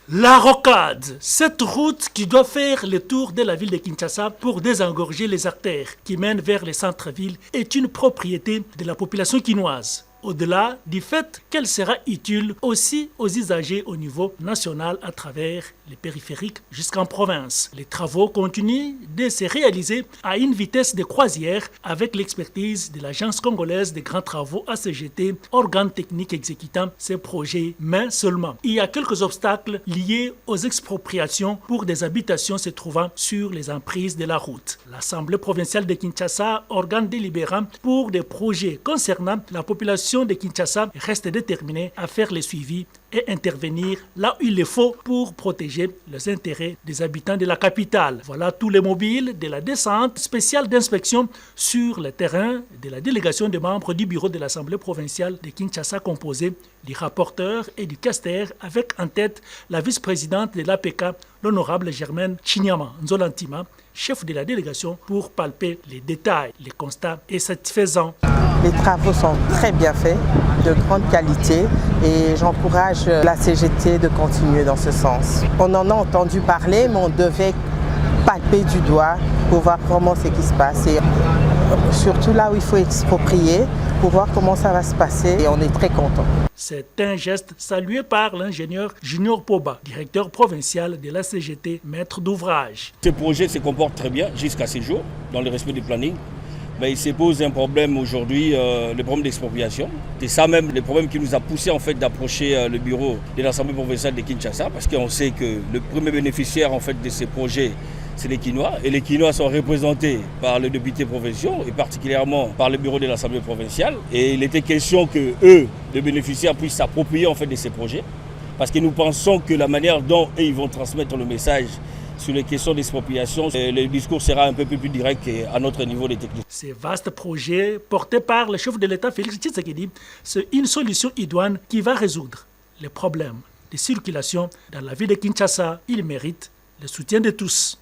La rocade, cette route qui doit faire le tour de la ville de Kinshasa pour désengorger les artères qui mènent vers le centre-ville, est une propriété de la population quinoise. Au-delà du fait qu'elle sera utile aussi aux usagers au niveau national à travers les périphériques jusqu'en province. Les travaux continuent de se réaliser à une vitesse de croisière avec l'expertise de l'Agence congolaise des grands travaux ACGT, organe technique exécutant ces projets, mais seulement. Il y a quelques obstacles liés aux expropriations pour des habitations se trouvant sur les emprises de la route. L'Assemblée provinciale de Kinshasa, organe délibérant pour des projets concernant la population de Kinshasa, reste déterminée à faire le suivi et intervenir là où il le faut pour protéger les intérêts des habitants de la capitale. Voilà tous les mobiles de la descente spéciale d'inspection sur le terrain de la délégation des membres du bureau de l'Assemblée provinciale de Kinshasa composée du rapporteur et du caster avec en tête la vice-présidente de l'APK, l'honorable Germaine Chinyama Nzolantima, chef de la délégation, pour palper les détails. Le constat est satisfaisant. Les travaux sont très bien faits, de grande qualité, et j'encourage la CGT de continuer dans ce sens. On en a entendu parler, mais on devait palper du doigt pour voir comment c'est qui se passe. Et surtout là où il faut exproprier, pour voir comment ça va se passer, et on est très contents. C'est un geste salué par l'ingénieur Junior Poba, directeur provincial de la CGT, maître d'ouvrage. Ce projet se comporte très bien jusqu'à ce jour, dans le respect du planning. Mais il se pose un problème aujourd'hui, le problème d'expropriation. C'est ça même le problème qui nous a poussé en fait d'approcher le bureau de l'Assemblée provinciale de Kinshasa, parce qu'on sait que le premier bénéficiaire en fait de ces projets, c'est les Quinois. Et les Quinois sont représentés par les députés provinciaux et particulièrement par le bureau de l'Assemblée provinciale. Et il était question que eux, les bénéficiaires, puissent s'approprier en fait de ces projets, parce que nous pensons que la manière dont ils vont transmettre le message sur les questions d'expropriation, le discours sera un peu plus direct qu'à notre niveau de technique. Ces vastes projets portés par le chef de l'État Félix Tshisekedi, c'est une solution idoine qui va résoudre les problèmes de circulation dans la ville de Kinshasa. Il mérite le soutien de tous.